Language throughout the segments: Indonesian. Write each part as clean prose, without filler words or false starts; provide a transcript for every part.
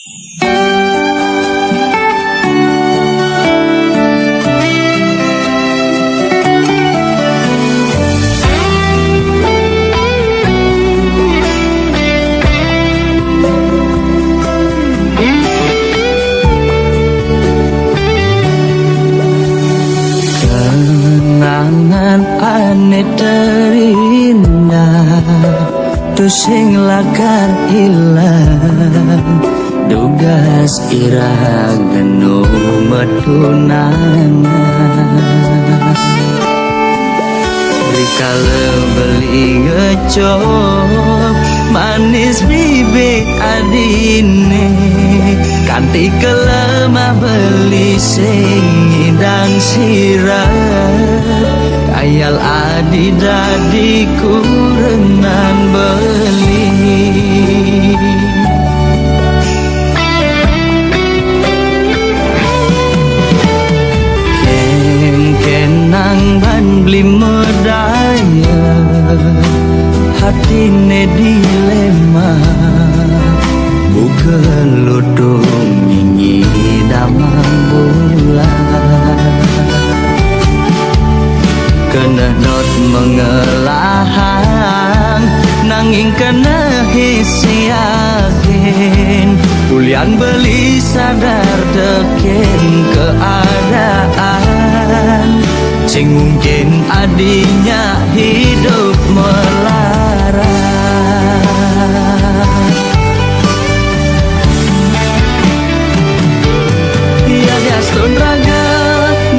Kenangan aneh terindah tusing lakar hilang dugas ira genu metunangan rikala beli ngecop manis bibik adine kanti kelemah beli sing ngidang sirah ayal adi dadiku renan beli kenang ban beli medaya hatine dilema bukan ludung ingin damang bulan kena not mengelahang nanging kena hisi yakin kulian beli sadar teken keadaan sing mungkin adinya hidup melarat ya gastun raga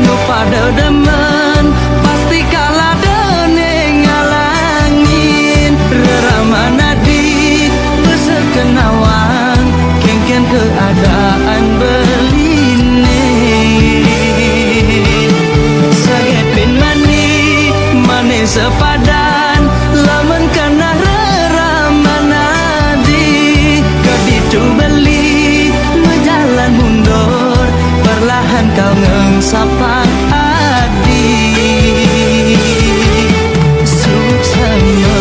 nu pada demen pasti kalah dene ngalangin reramana di besar kenawang kengken keadaan beline sagepin mani mane sepadan lamun kana reramana di keditu beli menjalan mundur perlahan kau ngengsapang adi suksanya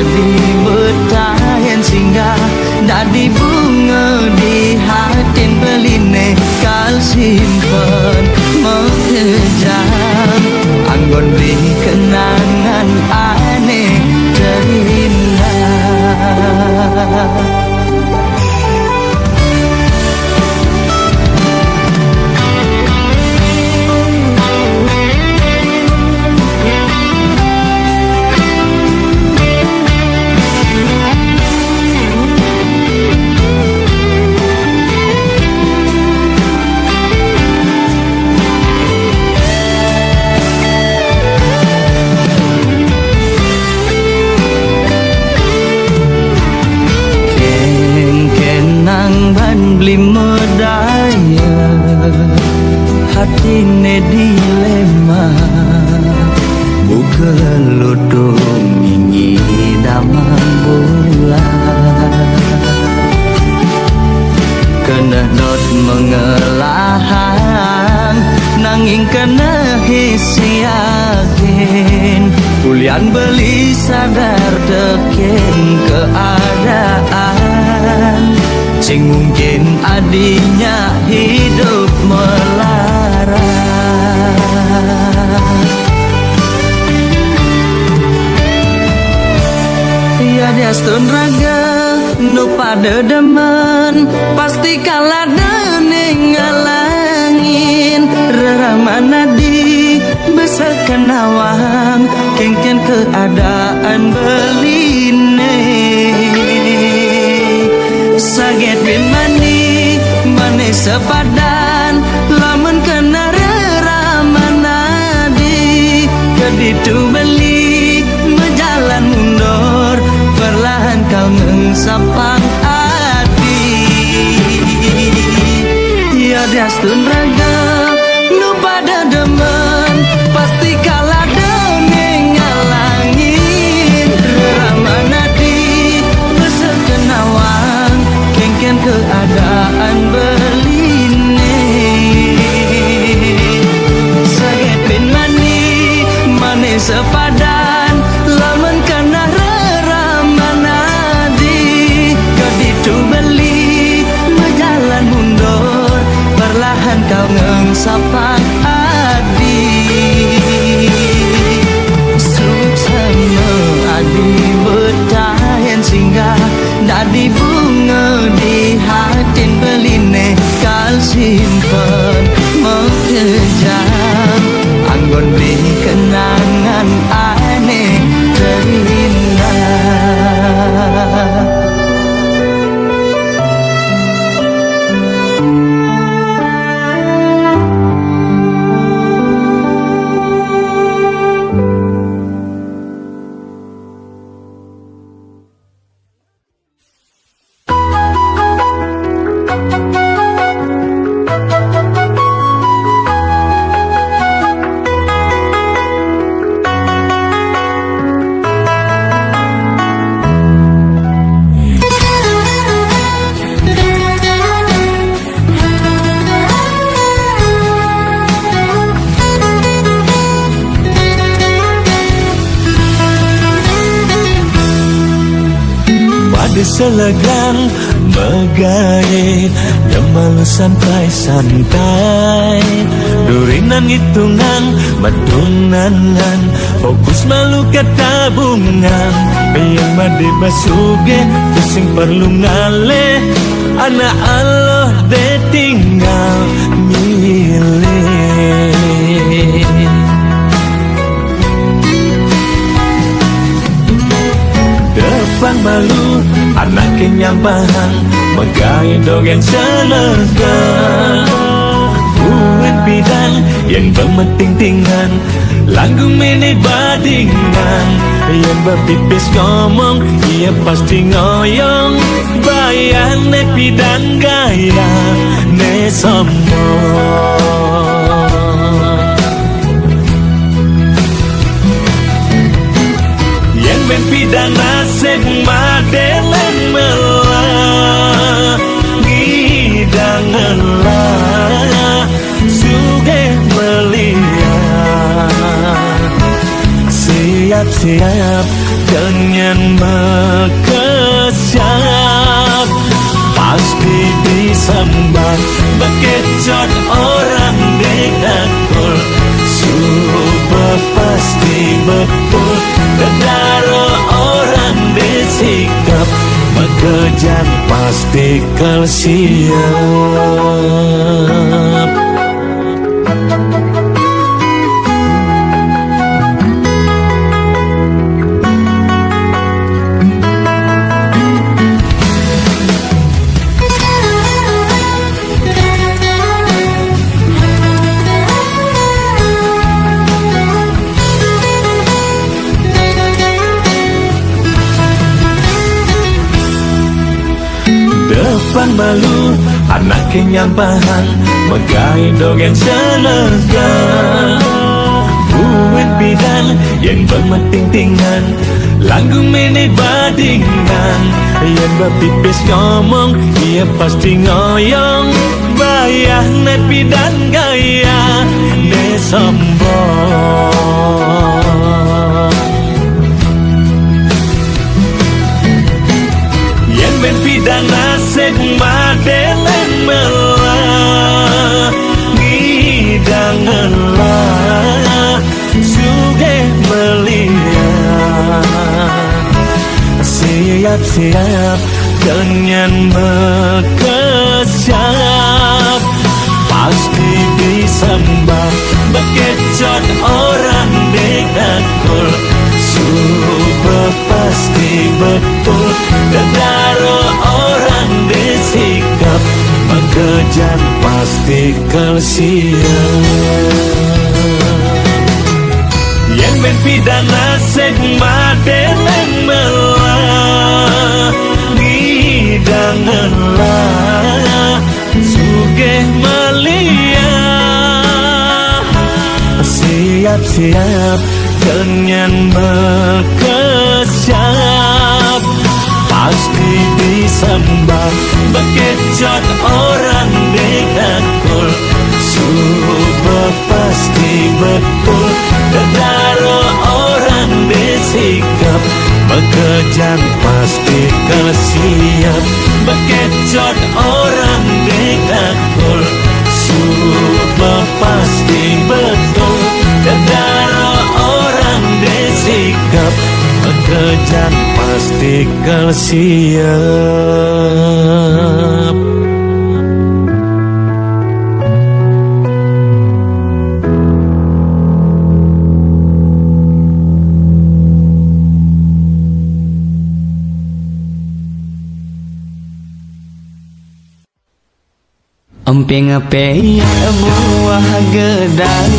adi bertahan singgah dadi bunga di hatin beline kal simpen mengejam anggon beli kenangan aneh terindah beli medaya hatine dilema bukan ludung ingin damang bulan kena not mengelahang nanging kena hisi yakin kulian beli sadar teken keadaan sing mungkin adinya hidup melarat ya diastun raga nu pada demen pasti kalah dene ngalangin reramana di besar kenawang kengken keadaan beline saget bin mani mane sepadan lamun kena reramana di keditu beli menjalan mundur perlahan kau ngengsapang adi ya diastun raga nu pada demen pasti kalah dene ngalangin reramana di besar kenawang kengken keadaan beline sagepin mani mane sepadan lamun kana reramana di keditu beli menjalan lapang adi suksama adi bertahan singgah dadi bunga di hati beline kal simpan mengejar anggon beli kenangan aneh terindah. Selegang megay Demalu santai-santai Durinan hitungan Madunganan Fokus malu ketabungan Yang madi basuge Pusing perlu ngale Anak Allah de tinggal milih Depan malu anak kenyambahan Megai dogen selega Buat bidang yang bermeting-tingan Langgung ini badingan Yang berpipis ngomong Ia pasti ngoyong Bayang ne bidang gaya Ne sombong Yang bidang nasib madelen melah Gidangan lah Suge melihat Siap-siap dengan mekesiap Pasti disambar Bekecot orang dekakul Super pasti betul Kedaro orang disikap Bekerjaan pasti siap Depan malu anak kenyambahan Megai dogen selega Buat bidang yang bermeting-tingan Langgung ini badingan Yang berpipis ngomong Ia pasti ngoyong Bayang ne bidang gaya Ne sombong Yang bidang nasib madelen melah Gidangan lah Suge melihat Siap-siap dengan mekesiap Pasti disembah Bekecot orang dekakul Super pasti betul Kedaro orang disikap Pekerjaan pasti siap Yang bidang nasib madelen melah Gidangan lah Suge melihat Siap-siap dengan mekesiap Pasti disembah Bekecot orang dekakul Super pasti betul Kedaro orang disikap Pekerjaan pasti siap Bekecot orang dekakul Super dan pastikan siap. Emping buah gedang,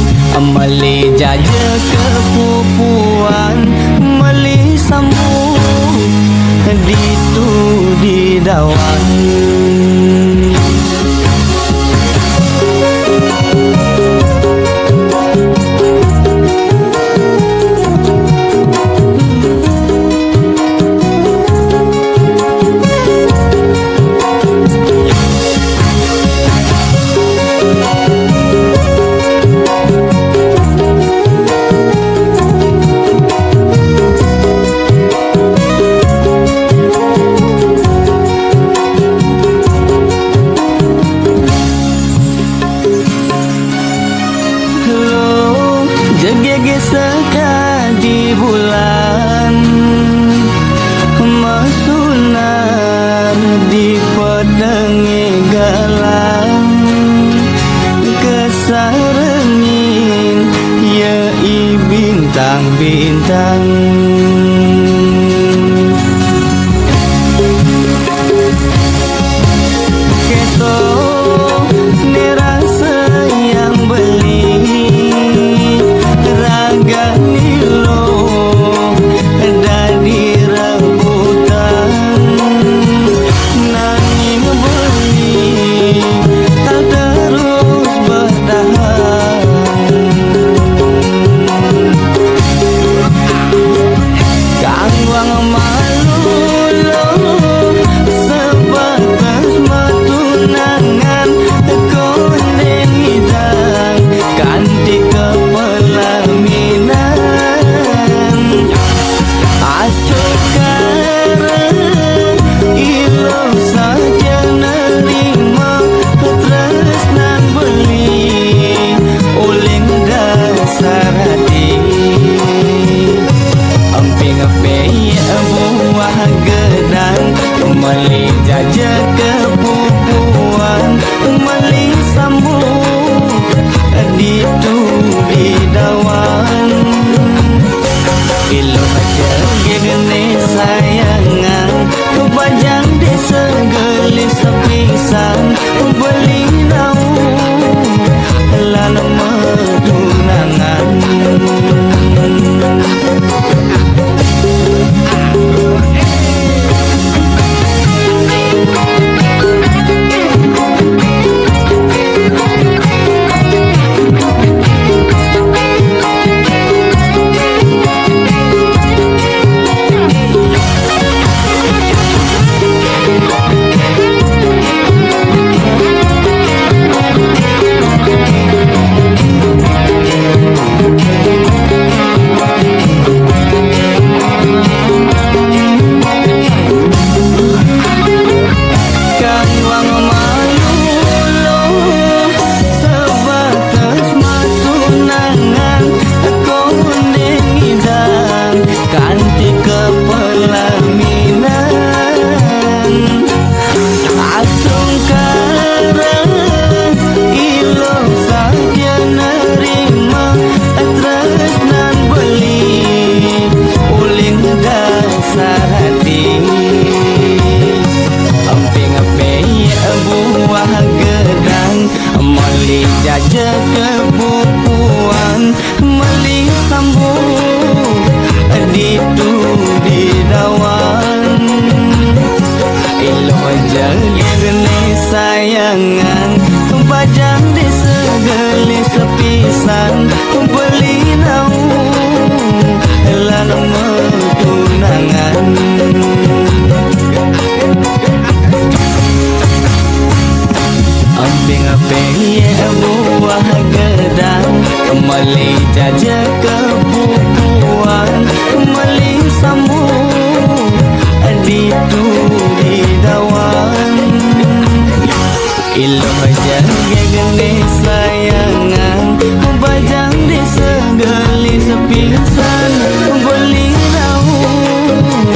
meli jaja kepupuan, meli sambung ditu di dawan. Jegege sekali bulan, masunan di pedengi galang, kesarengin ya i bintang-bintang. Keto nerasa yang beli Ganilo dari rebutan, nanging beli tak terus bertahan. Kang wang malu lo sebatas matunangan konen hidang kanti kepelaminan. Meli jaja kepupuan, meli sambung ditu di dawan. Ilo aja gini sayangan, bajang di segelis sepisan, beli naung lalu metunangan. Jaja kebupuan, meli sambung ditu di dawan. Ilo jagirne sayangan, bajang di segelis sepisan, beli naung lalu metunangan. Ambing-ambing ya buah gedang, meli jaja kebupuan, meli sambung ditu di dawan. Ilo jaga gede sayangan, bajang di segelis sepisan, beli naung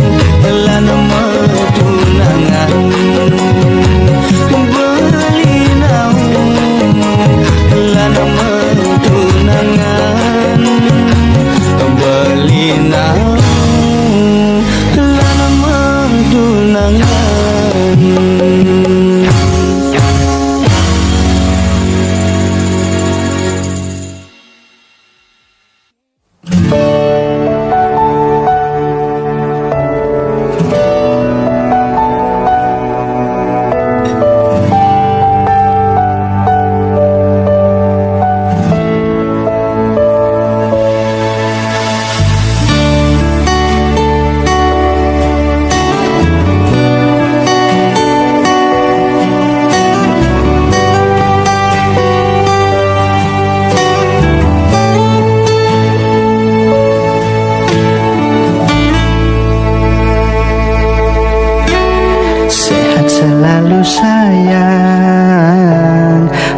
selalu sayang,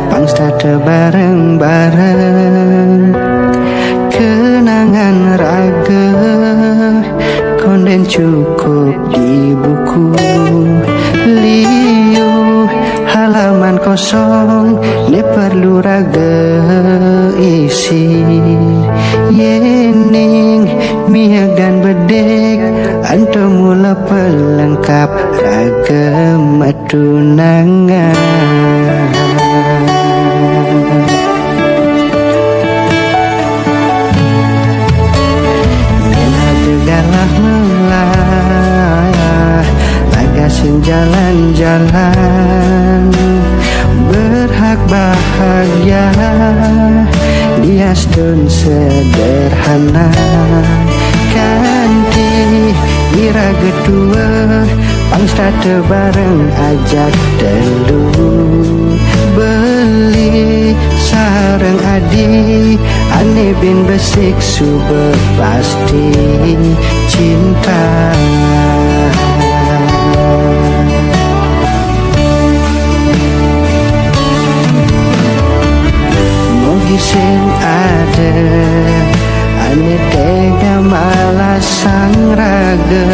bangsa bareng-bareng. Kenangan raga konden cukup di buku liu, halaman kosong ne perlu raga isi. Yening miak dan bedek anto mula pelengkap ragam tunangan. Galah melah lagasin jalan-jalan, berhak bahagia dia sedun sederhana. Kanti ira kedua bangsa bareng ajak telu, beli sarang adi ane bin besik suber pasti cinta. Mogi sing ada ane tega malas sang raga,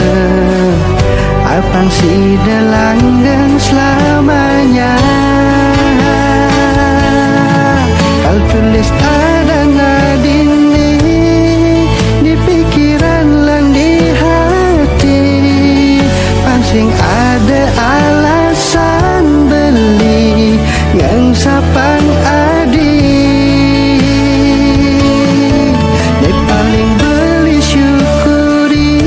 apang si langgeng selamanya. Kal tulis ada nadini di pikiran lang di hati, pangsing ada alasan beli yang sapang adi. Ni paling beli syukuri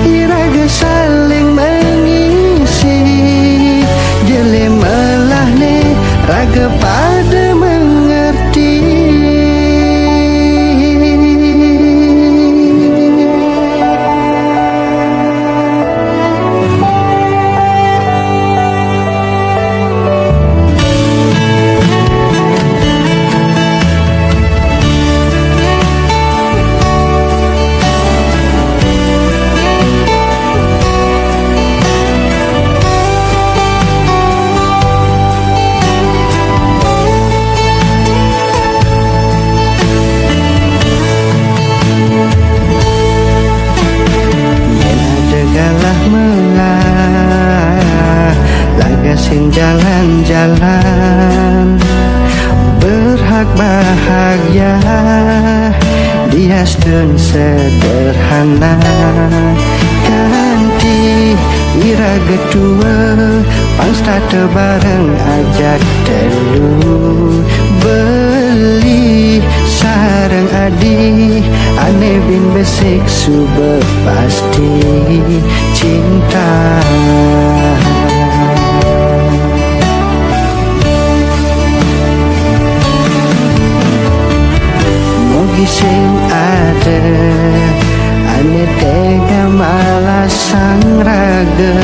iraga saling mengisi, jele melah ni raga pada mengerti. Lagasin jalan-jalan, berhak bahagia dia sedun sederhana. Kanti ira kedua bangsa bareng ajak telu, beli sarang adi ane bin besik suber pasti cinta. Mogi sing ada ane tega malas sang raga,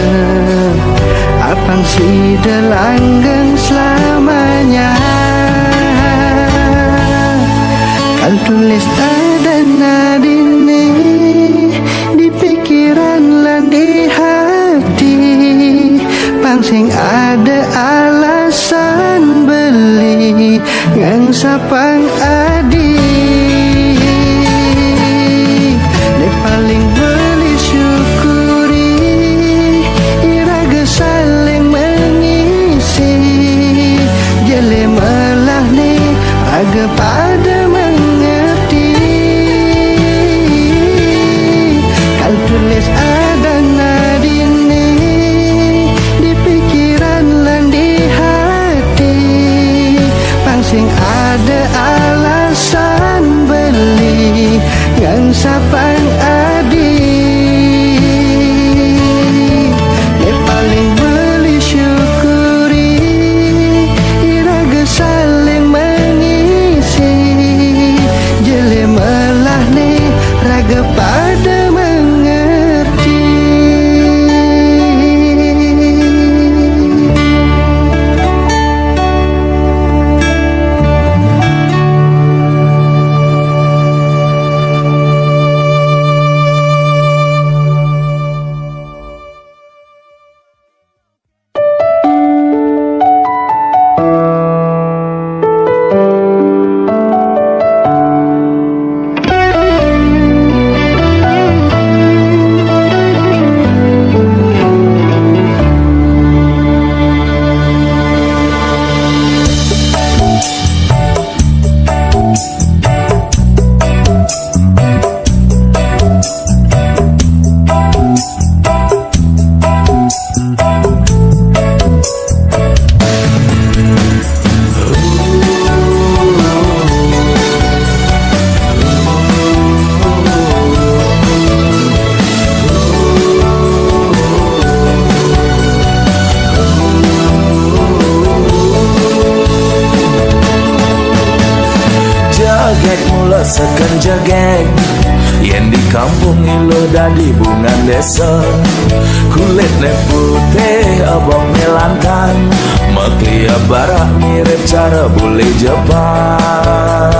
apang si langgeng selamanya. Kal tulis ada nadini di pikiran lan di hati, pangsing ada alasan beli yang sapang adi. Ni paling beli syukuri iraga saling mengisi, jele melah ni raga pada mengerti. Kal tulis ada nadini di pikiran lan di hati, pangsing ada alasan beli yang sapang adi. Ni paling beli syukuri iraga saling mengisi, jele melah ni raga pada mengerti. rasakan jageng yen di kampung ilo dadi bunga desa. Kulitnya putih abang melantang, maklia barak mirip cara bule Jepang.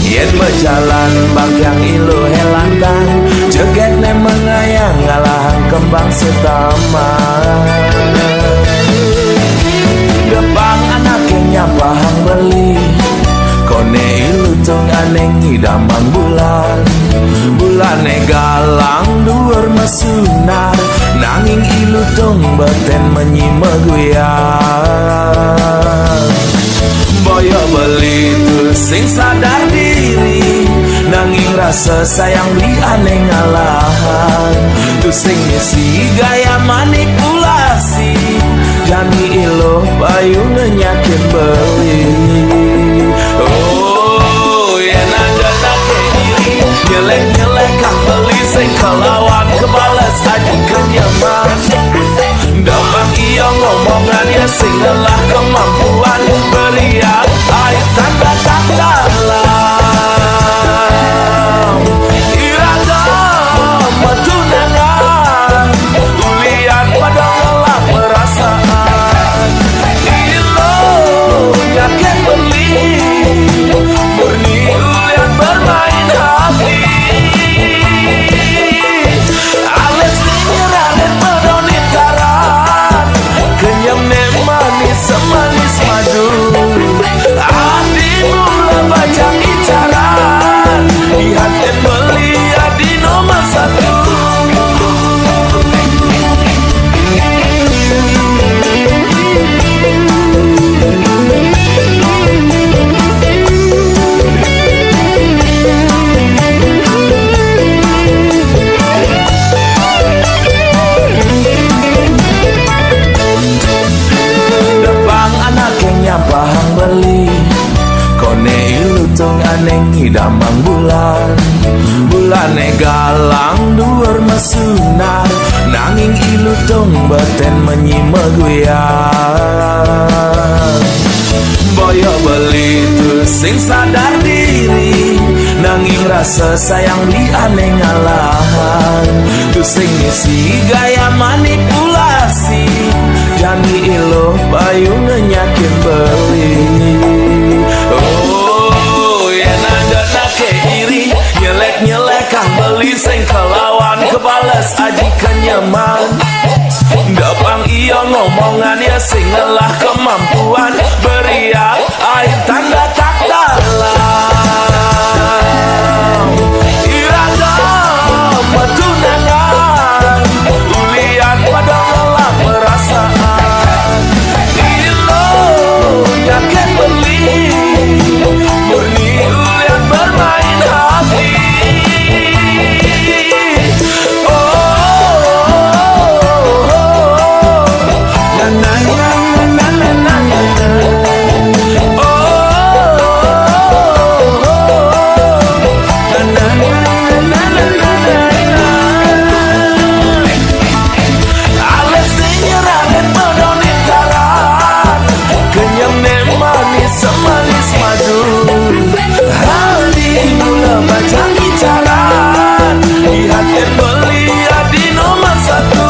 Yen berjalan bangkyang ilo helantang, jogetnya mengayang ngalahan kembang setama. Depang anaknya pahang beli, kone ilu tung aneng idamang bulan. Bulane galang duur mesunar, nanging ilu tung beten menyimeguyang. Boyo beli tu sing sadar diri, nanging rasa sayang di aneh ngalahan. Tu sing ngisi gaya manipulasi, jani ilo bayu nyakin beli. Oh, yen ada nake diri, nyelek-nyelek kah beli sing kelawan kebalas aja kenyaman. Damang iya ngomongan ya sing lelah kemampuan beriak air tanda-tanda dalam iragam tunangan ulian pada lelah perasaan ilo yakin beli murni ulian bermain hati alis nyerahin medoni taran kenyam manis semanis madu adi mula baca bicaran dihatin beli adi nomor satu. Pahang beli, kone ilu tung aneng idamang bulan. Bulane galang duur mesunar, nanging ilu tung beten menyimeguyang. Boyo beli tu sing sadar diri, nanging rasa sayang di aneh ngalahan. Tu sing ngisi gaya manipulasi, jani ilo bayu nyakin beli. Oh, yen ada nake iri, nyelek-nyelek kah beli sing kelawan kebales aji kenyaman. Dapang iya ngomongan ya sing lelah kemampuan beriak air tanda tak dalam iragam tunangan ulian pada lelah perasaan ilo yakin beli murni ulian bermain hati. Semanis madu hadi mula baca bicaran dihatin beli adi nomor satu.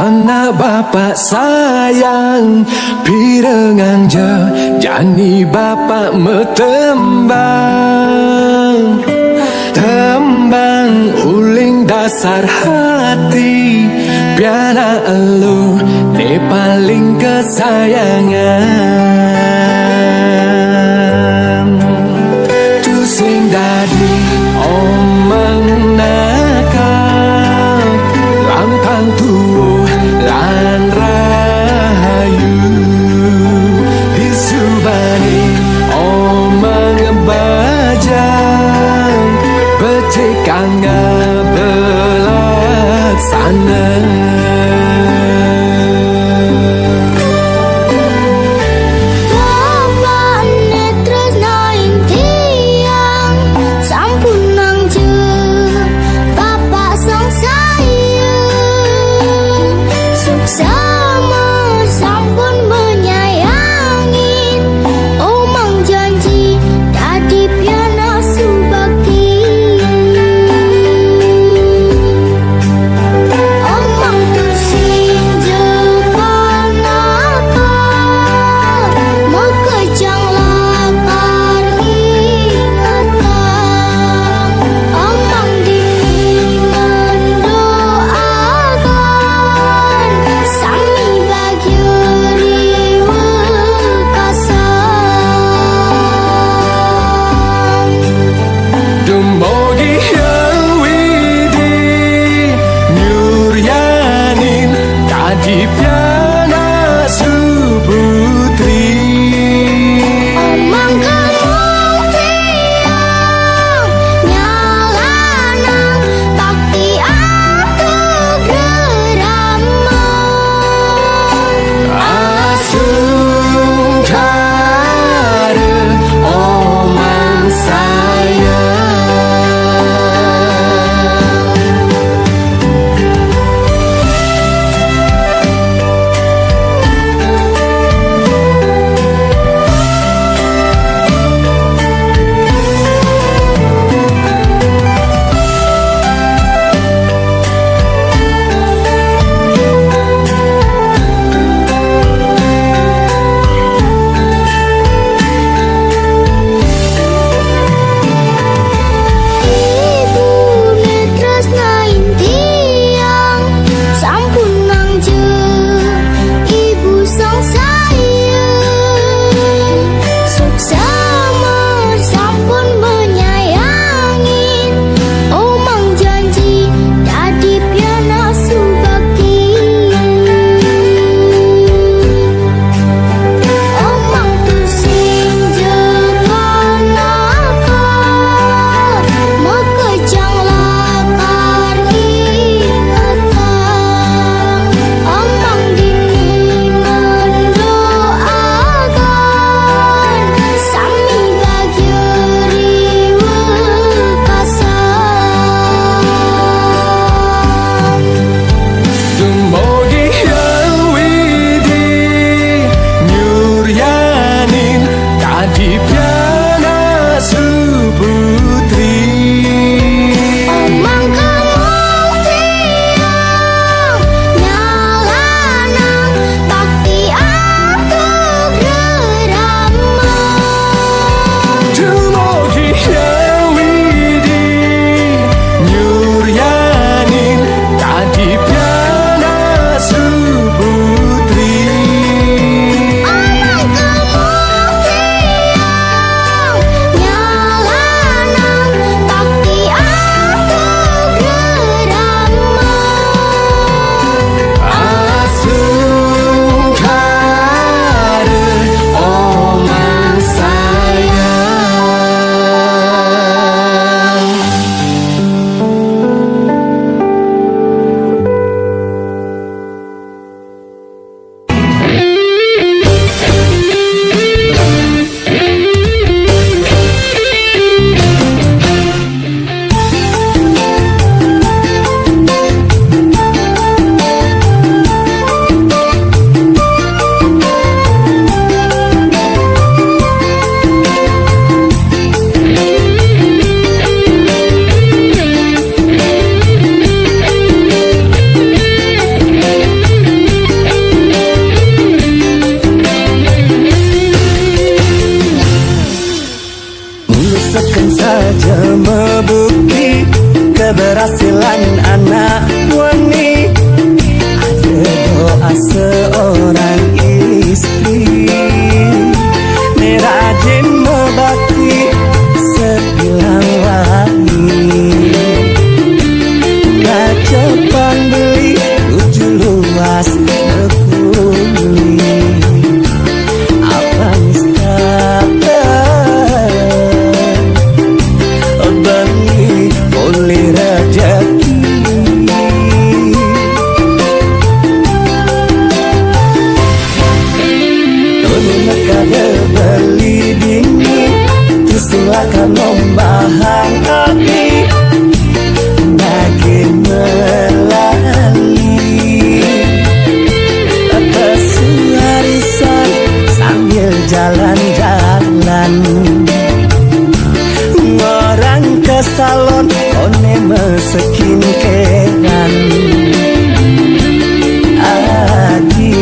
Anak bapak sayang pirengang je jani bapak metembang tembang uling dasar hati piana elu ne paling kesayangan tu sing dadi omong nakal lantang tuh lan rahayu disubani keberhasilan anak wani. Ada doa seorang istri, rajin membakti sebilang wangi. Kacepan beli tujuh luas nekuli, apa mistakan bengi boleh rejeki. akan membahang hati makin melalui atas warisan sambil jalan-jalan. Orang ke salon kone mesekin keran adi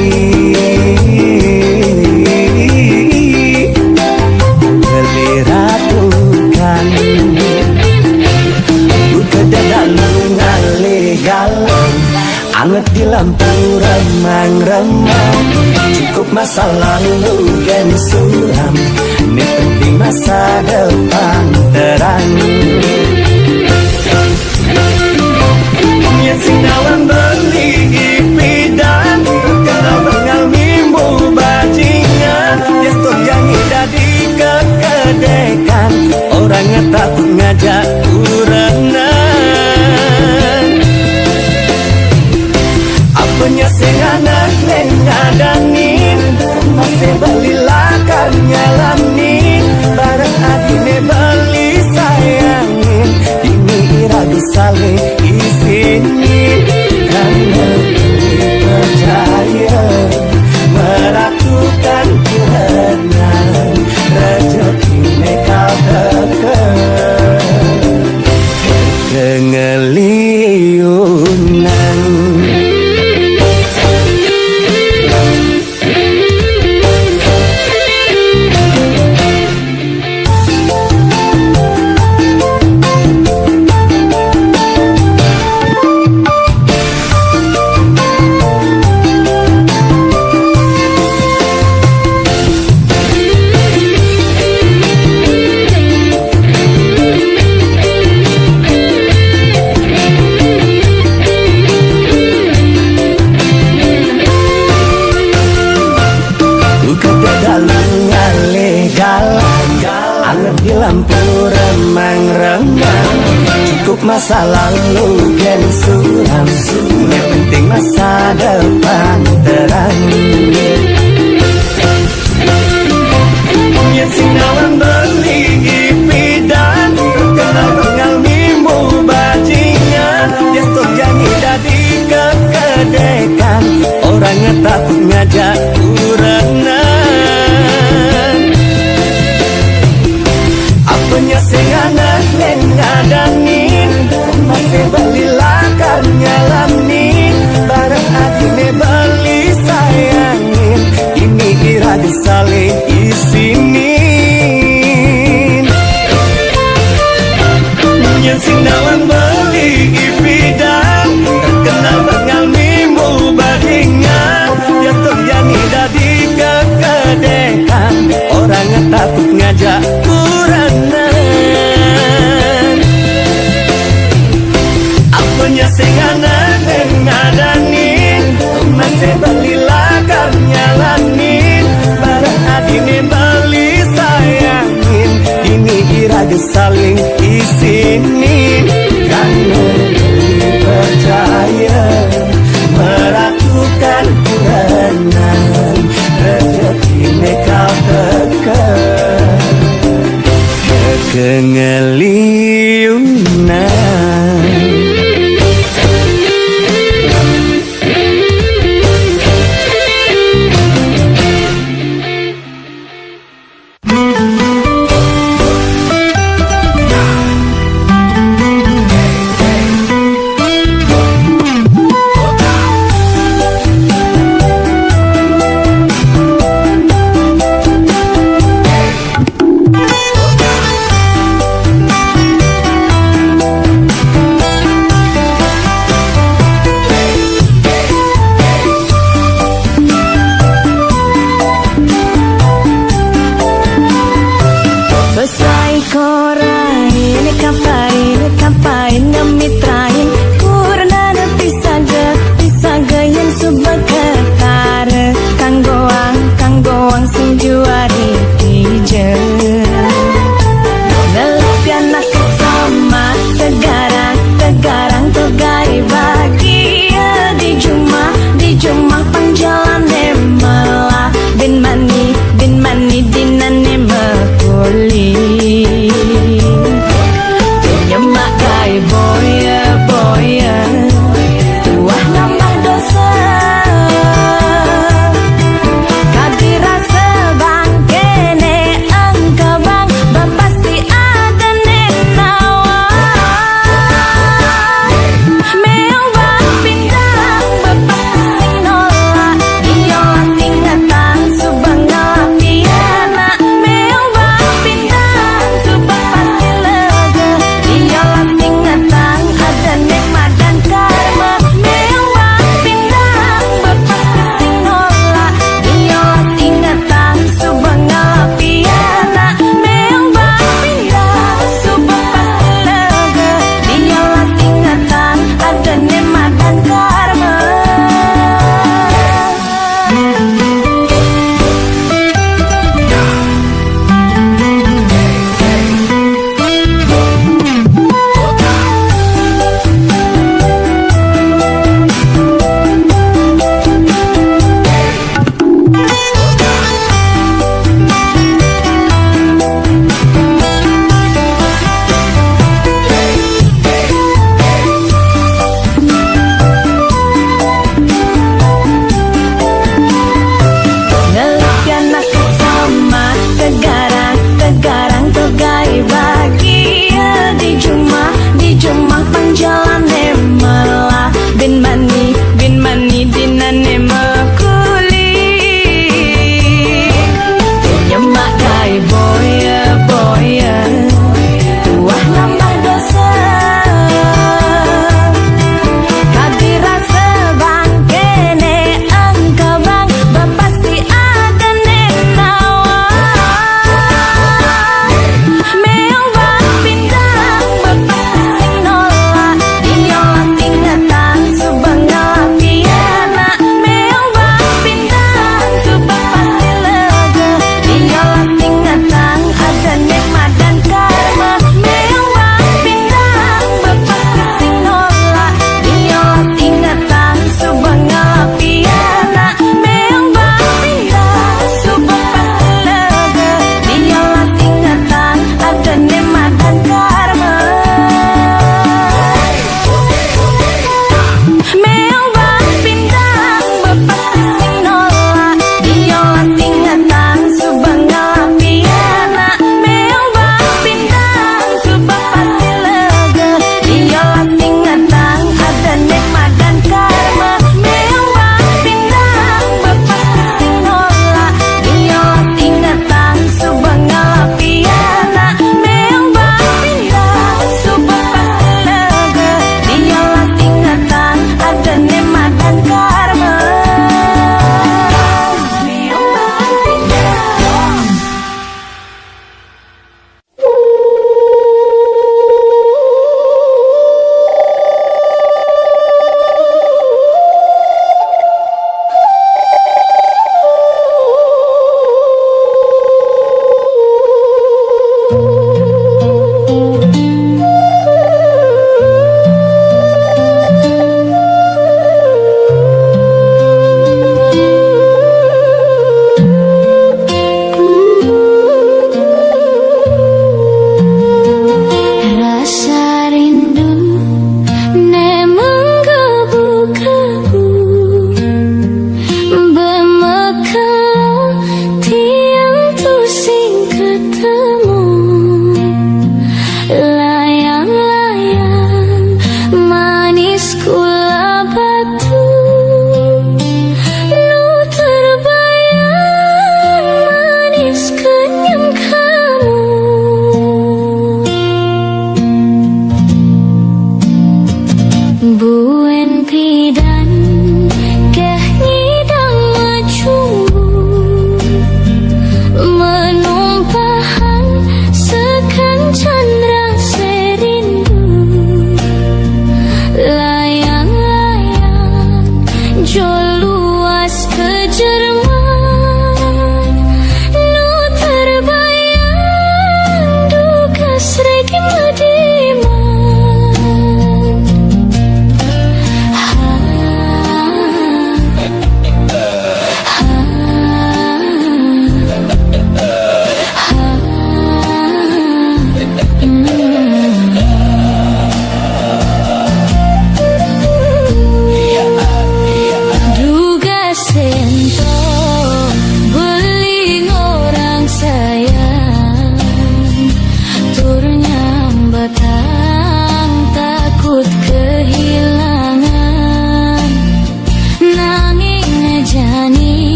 geliratukan buka dadalungan legal anget di lampu remang-remang. Cukup masa lalu gen suram, ini penting masa depan terang. Yang sinawan beli ipidan, kenal bengal mimbu bajingan. Yang stok yang indah di kekedekan, orangnya takut ngajak urenan. Apanya sing anak nengadanin, masih belilakan nyalamin. Bareng adine beli sayangin, ini iragu saling izinin. Karena percaya meratukan kerenang, rezeki mereka dekat kengeliunan. Masa lalu gen suram, yang penting masa depan terang. Yang sinawan beli ipidan, kenal bengal mimbu bajingan. Yang stok yang indah di kekedekan, orangnya takut ngajak urenan. Apanya sing anak nengadanin, masih belilakan nyalamin. Bareng adine beli sayangin, ini kira disaling isinin. Yang sinawan beli ipidan, terkenal bengal mimbu bajingan. Yang stok yang indah di kekedekan, orangnya takut ngajak uranan. Apanya sing anak ngadanin, masih belilakan nyalanin. Bareng adine beli sayangin, ini iraga saling isinin. Karena percaya meratukan kuranan, rezeki mereka dekat kengeliunan.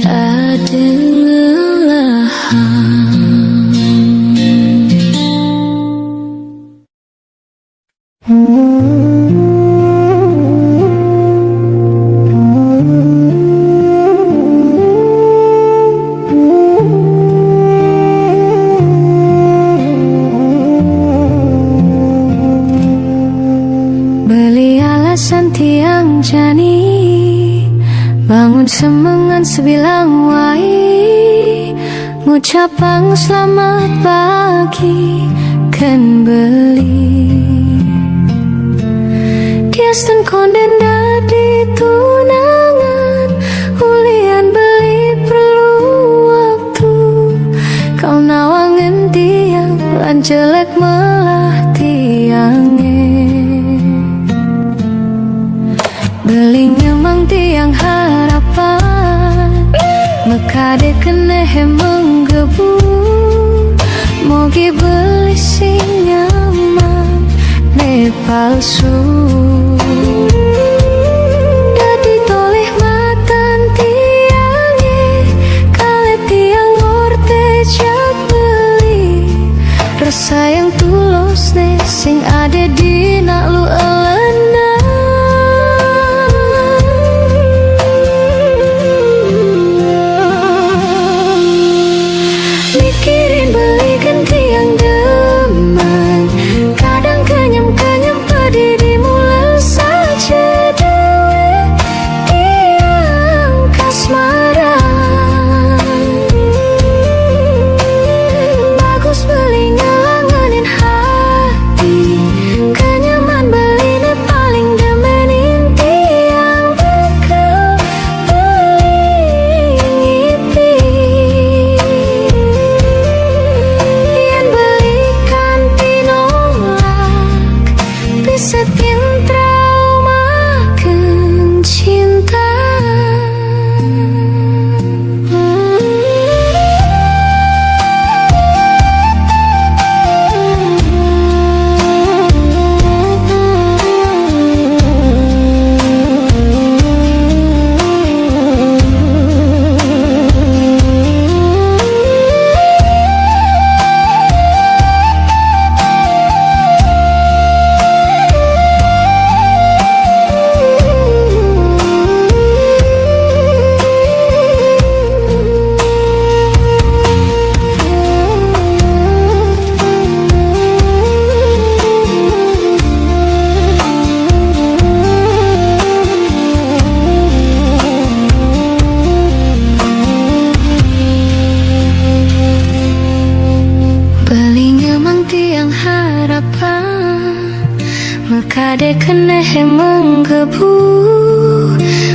ada ngelahan. Beli alasan tiang jani, bangun semangat sebilang wai, ngucapang selamat pagi kan beli. Kiasan konden dadi tunangan, ulian beli perlu waktu. Kau nawangan tiang lan jelek melah tiangnya. Beli nyemang tiang harapan, mekade kena menggebu. Mogi beli sing nyaman, ne palsu. Dadi toleh matan tiange, kale tiang orte jak beli. Rasa yang tulus ne sing ada di nak lu elena. Mikirin belikan tiang deman, kadang kenyam-kenyam pedih dimulai saja dewe tiang kasmaran. Bagus beli ngelanganin hati, kenyaman belinya paling demenin tiang bekal beli ngipi. Yang belikan tinolak, bisa tiang trauma cinta. Belinya mang tiang harapan, mekade kena menggebu.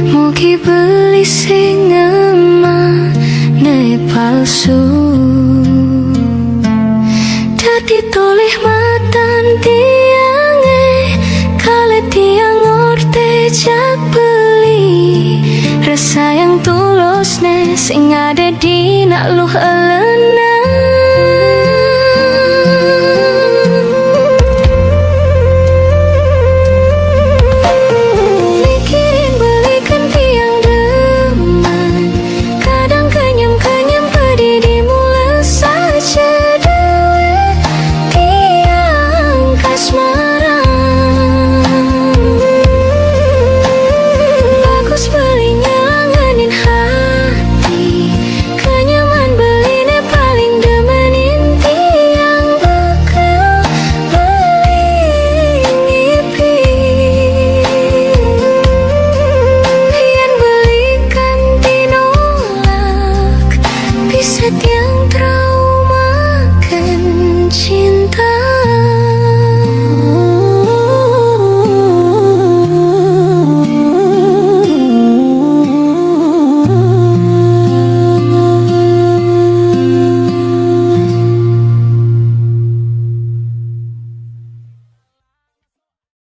Mogi beli sing aman, ne palsu. Dadi toleh matan tiange, kale tiang orte jak beli. Rasa yang tulus ne sing ada di nak lu elena.